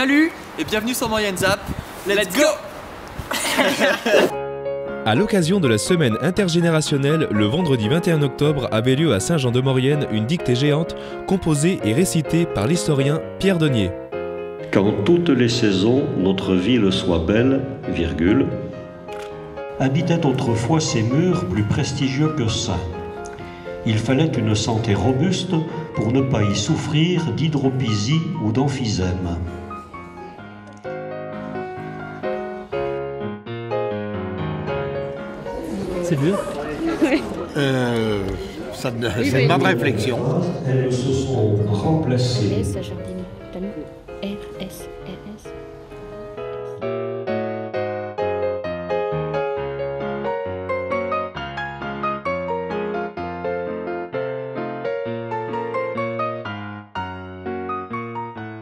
Salut et bienvenue sur Maurienne Zap. Let's go. À l'occasion de la semaine intergénérationnelle, le vendredi 21 octobre avait lieu à Saint-Jean-de-Maurienne une dictée géante composée et récitée par l'historien Pierre Denier. Qu'en toutes les saisons, notre ville soit belle, virgule, habitait autrefois ces murs plus prestigieux que saints. Il fallait une santé robuste pour ne pas y souffrir d'hydropisie ou d'emphysème. C'est dur. Oui. Ça demande réflexion. Elles se sont remplacées.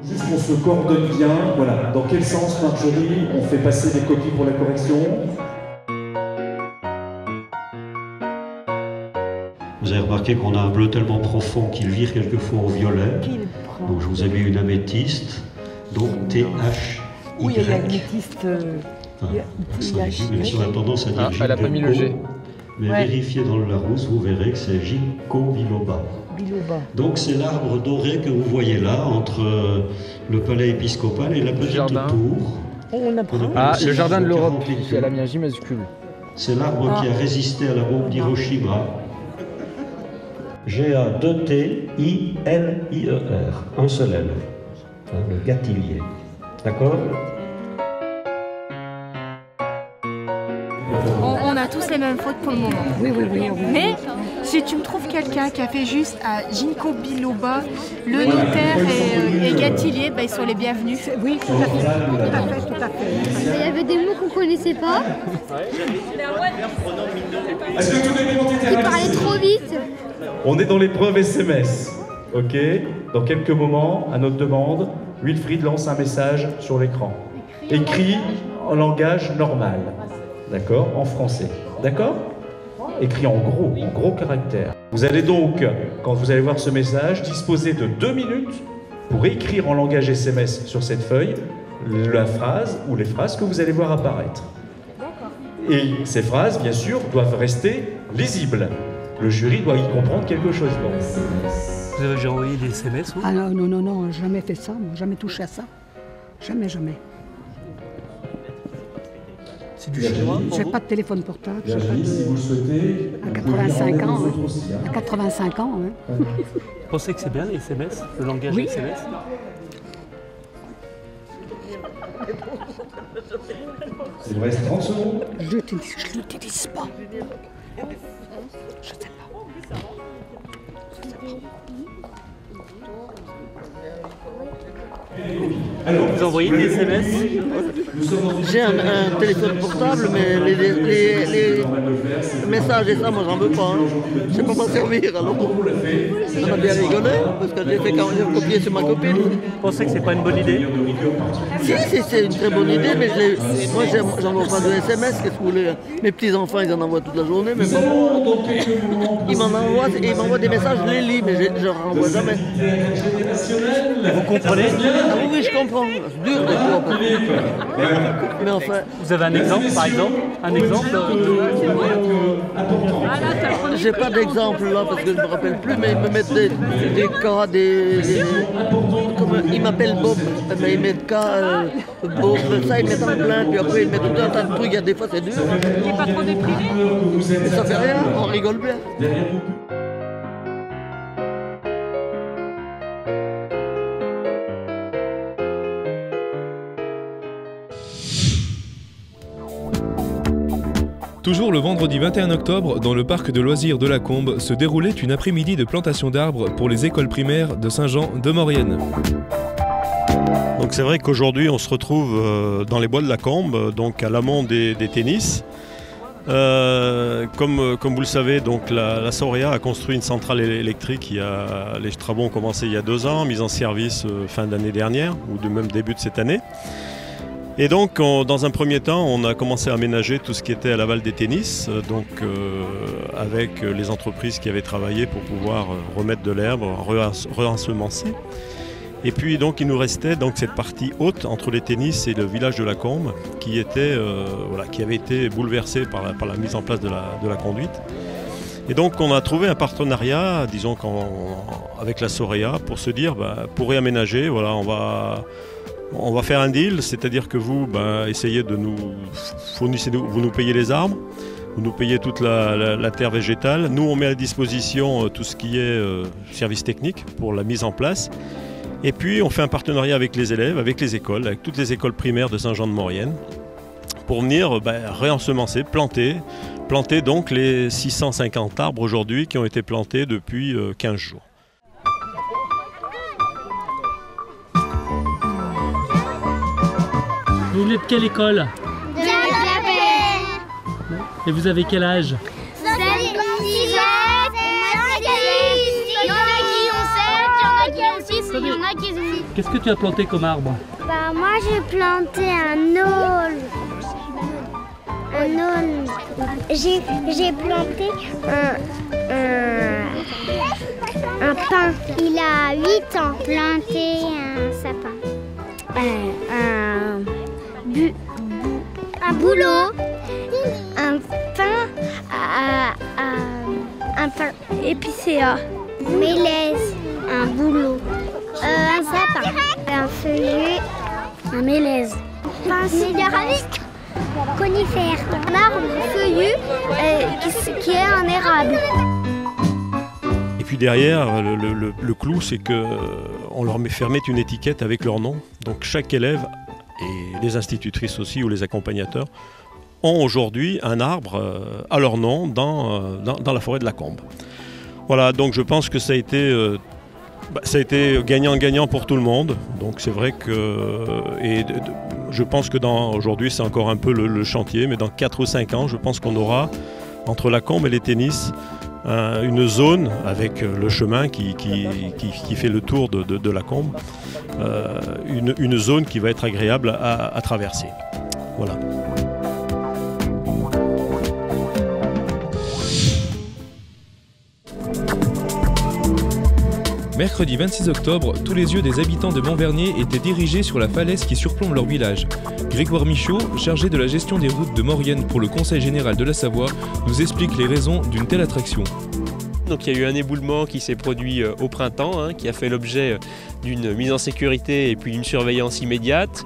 Juste qu'on se coordonne bien, voilà. Dans quel sens, Marjorie, on fait passer des copies pour la correction? Vous avez remarqué qu'on a un bleu tellement profond qu'il vire quelquefois au violet. Donc je vous ai mis une améthyste, donc T-H-Y. Oui, il y a l'améthyste. On a tendance à dire elle n'a pas mis le G. Mais vérifiez dans le Larousse, vous verrez que c'est Ginkgo biloba. Donc c'est l'arbre doré que vous voyez là, entre le palais épiscopal et la petite tour. Le jardin de l'Europe, qui a la J majuscule. C'est l'arbre qui a résisté à la bombe d'Hiroshima. G-A-2-T-I-L-I-E-R, un seul L, le gâtillier. D'accord? On a tous les mêmes fautes pour le moment. Oui. Mais si tu me trouves quelqu'un qui a fait juste à Ginkgo biloba, le notaire et Gâtillier, ils sont les bienvenus. Oui, tout à fait. Il y avait des mots qu'on ne connaissait pas. Est-ce que tout est bon? Il parlait trop vite. On est dans l'épreuve SMS, ok? Dans quelques moments, à notre demande, Wilfried lance un message sur l'écran. Écrit en langage normal, d'accord? En français, d'accord? Écrit en gros caractères. Vous allez donc, quand vous allez voir ce message, disposer de 2 minutes pour écrire en langage SMS sur cette feuille la phrase ou les phrases que vous allez voir apparaître. Et ces phrases, bien sûr, doivent rester lisibles. Le jury doit y comprendre quelque chose. Vous avez déjà envoyé des SMS? Ah non, jamais fait ça, moi, jamais touché à ça. Jamais. C'est du chinois? J'ai pas de téléphone portable. Si vous le souhaitez, à 85 ans, hein. Vous pensez que c'est bien les SMS, le langage SMS? Il vous reste 30 secondes. Je l'utilise pas. Je sais pas. Alors, vous envoyez des SMS? J'ai un téléphone portable, mais les messages et ça, moi j'en veux pas. Hein. Je sais pas m'en servir, alors ça m'a bien rigolé, parce que j'ai fait quand même copier sur ma copine. Vous pensez que c'est pas une bonne idée? Si, c'est une très bonne idée, mais moi j'envoie pas de SMS, qu'est-ce que vous voulez? Mes petits-enfants, ils en envoient toute la journée, mais bon, ils m'envoient des messages, je les lis, mais je ne renvoie jamais. Vous comprenez? Ah oui, je comprends, c'est dur des fois. Mais enfin... Vous avez un exemple, par exemple? Un exemple J'ai pas d'exemple là, parce que je me rappelle plus, mais ils me mettent des cas, ils m'appellent Bob, mais ils mettent cas, Bob, ça ils mettent en plein, puis après ils mettent tout un tas de trucs, il y a des fois c'est dur. Il n'est pas trop déprimé? Mais ça fait rien, on rigole bien. Toujours le vendredi 21 octobre, dans le parc de loisirs de la Combe, se déroulait une après-midi de plantation d'arbres pour les écoles primaires de Saint-Jean-de-Maurienne. Donc c'est vrai qu'aujourd'hui on se retrouve dans les bois de la Combe, donc à l'amont des tennis. Comme vous le savez, donc la Sauria a construit une centrale électrique. Les travaux ont commencé il y a 2 ans, mise en service fin d'année dernière ou de même début de cette année. Et donc, dans un premier temps, on a commencé à aménager tout ce qui était à l'aval des tennis, avec les entreprises qui avaient travaillé pour pouvoir remettre de l'herbe, re-ensemencer. Et puis donc il nous restait donc cette partie haute entre les tennis et le village de la Combe qui avait été bouleversée par la mise en place de la conduite. Et donc on a trouvé un partenariat, disons avec la Sorea, pour se dire, pour réaménager, voilà, on va faire un deal, c'est-à-dire que vous, essayez de nous fournir, vous nous payez les arbres, vous nous payez toute la terre végétale, nous on met à disposition tout ce qui est service technique pour la mise en place. Et puis on fait un partenariat avec les élèves, avec les écoles, avec toutes les écoles primaires de Saint-Jean-de-Maurienne, pour venir réensemencer, planter donc les 650 arbres aujourd'hui qui ont été plantés depuis 15 jours. Vous venez de quelle école? De la paix. Et vous avez quel âge? 6 ans. Il y en a qui ont 7, il y en a qui ont 6, il y en a qui ont 8. Qu'est-ce que tu as planté comme arbre? Moi j'ai planté un aulne. J'ai planté un pin. Il a 8 ans. Planté un sapin. Un bouleau. Un pain. Un pain épicéa. Mélèze. Un bouleau. Un sapin. Un feuillu. Un mélèze. Un cédéramique. Conifère. Un arbre feuillu qui est un érable. Et puis derrière, le clou, c'est qu'on leur fait mettre une étiquette avec leur nom. Donc chaque élève, et les institutrices aussi ou les accompagnateurs, ont aujourd'hui un arbre à leur nom dans la forêt de la Combe. Voilà, donc je pense que ça a été gagnant-gagnant pour tout le monde. Donc c'est vrai que... je pense que aujourd'hui c'est encore un peu le chantier, mais dans 4 ou 5 ans, je pense qu'on aura, entre la Combe et les tennis, une zone avec le chemin qui fait le tour de la Combe, une zone qui va être agréable à traverser. Voilà. Mercredi 26 octobre, tous les yeux des habitants de Montvernier étaient dirigés sur la falaise qui surplombe leur village. Grégoire Michaud, chargé de la gestion des routes de Maurienne pour le Conseil général de la Savoie, nous explique les raisons d'une telle attraction. Donc il y a eu un éboulement qui s'est produit au printemps, qui a fait l'objet d'une mise en sécurité et puis d'une surveillance immédiate.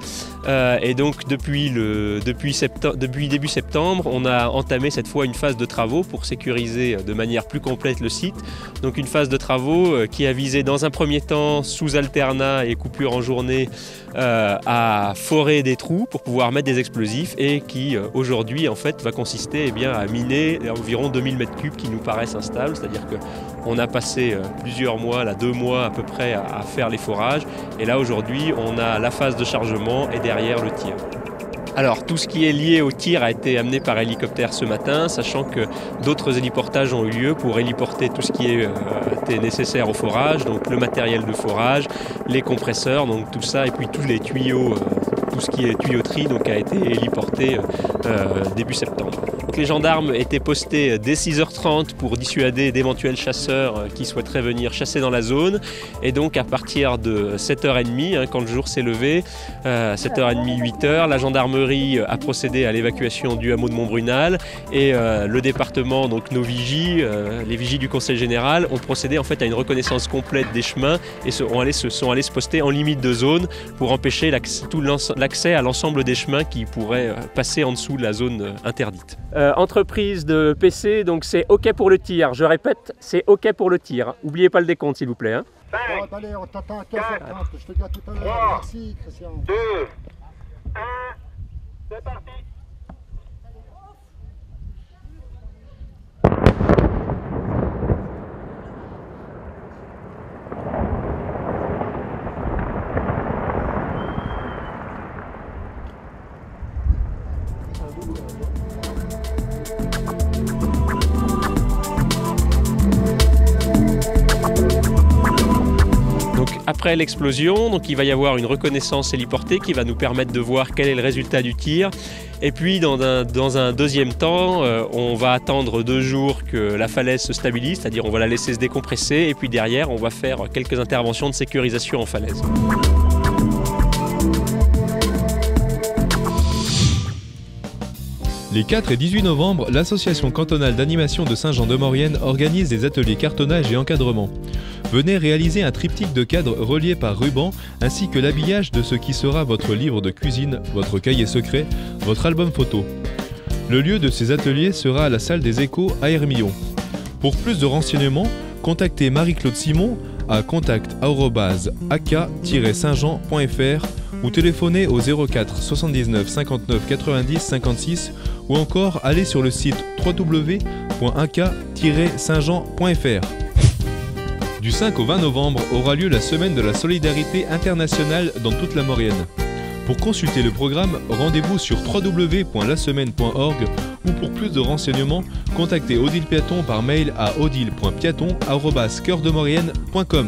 Et donc depuis début septembre, on a entamé cette fois une phase de travaux pour sécuriser de manière plus complète le site. Donc une phase de travaux qui a visé dans un premier temps, sous alternat et coupure en journée, à forer des trous pour pouvoir mettre des explosifs et qui aujourd'hui en fait va consister à miner environ 2000 m3 qui nous paraissent instables, c'est-à-dire qu'on a passé plusieurs mois, 2 mois à peu près à faire les forages et là aujourd'hui on a la phase de chargement et derrière le tir. Alors tout ce qui est lié au tir a été amené par hélicoptère ce matin, sachant que d'autres héliportages ont eu lieu pour héliporter tout ce qui était nécessaire au forage, donc le matériel de forage, les compresseurs, donc tout ça, et puis tous les tuyaux, tout ce qui est tuyauterie donc, a été héliporté début septembre. Donc, les gendarmes étaient postés dès 6h30 pour dissuader d'éventuels chasseurs qui souhaiteraient venir chasser dans la zone. Et donc à partir de 7h30, quand le jour s'est levé, 7h30, 8h, la gendarmerie a procédé à l'évacuation du hameau de Montbrunal et le département, donc nos vigies, les vigies du Conseil général, ont procédé en fait à une reconnaissance complète des chemins et sont allés se poster en limite de zone pour empêcher l'accès à l'ensemble des chemins qui pourraient passer en dessous de la zone interdite. Entreprise de PC, donc c'est OK pour le tir. Je répète, c'est OK pour le tir. N'oubliez pas le décompte s'il vous plaît. 5, bon, allez, on t'attend à 15h30, je te dis à tout à l'heure. Merci Christian. 2, 1, c'est parti. après l'explosion, donc il va y avoir une reconnaissance héliportée qui va nous permettre de voir quel est le résultat du tir. Et puis dans un deuxième temps, on va attendre 2 jours que la falaise se stabilise, c'est-à-dire on va la laisser se décompresser et puis derrière on va faire quelques interventions de sécurisation en falaise. Les 4 et 18 novembre, l'association cantonale d'animation de Saint-Jean-de-Maurienne organise des ateliers cartonnage et encadrement. Venez réaliser un triptyque de cadres reliés par ruban ainsi que l'habillage de ce qui sera votre livre de cuisine, votre cahier secret, votre album photo. Le lieu de ces ateliers sera à la salle des Échos à Hermillon. Pour plus de renseignements, contactez Marie-Claude Simon à contact@ak-saintjean.fr ou téléphonez au 04 79 59 90 56 ou encore allez sur le site www.ak-saintjean.fr. Du 5 au 20 novembre aura lieu la semaine de la solidarité internationale dans toute la Maurienne. Pour consulter le programme, rendez-vous sur www.lasemaine.org ou pour plus de renseignements, contactez Odile Piaton par mail à odile.piaton@coeurdemaurienne.com.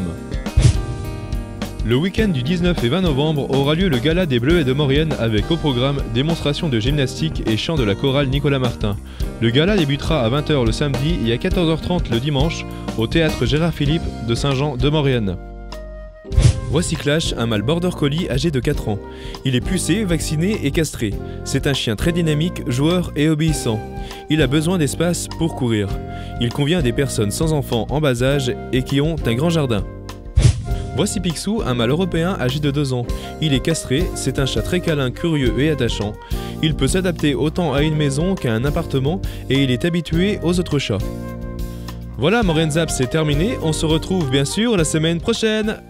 Le week-end du 19 et 20 novembre aura lieu le Gala des Bleuets de Maurienne avec au programme démonstration de gymnastique et chant de la chorale Nicolas Martin. Le gala débutera à 20 h le samedi et à 14 h 30 le dimanche au théâtre Gérard Philippe de Saint-Jean-de-Maurienne. Voici Clash, un mâle border collie âgé de 4 ans. Il est pucé, vacciné et castré. C'est un chien très dynamique, joueur et obéissant. Il a besoin d'espace pour courir. Il convient à des personnes sans enfants en bas âge et qui ont un grand jardin. Voici Picsou, un mâle européen âgé de 2 ans. Il est castré, c'est un chat très câlin, curieux et attachant. Il peut s'adapter autant à une maison qu'à un appartement et il est habitué aux autres chats. Voilà, Maurienne Zap, c'est terminé. On se retrouve bien sûr la semaine prochaine.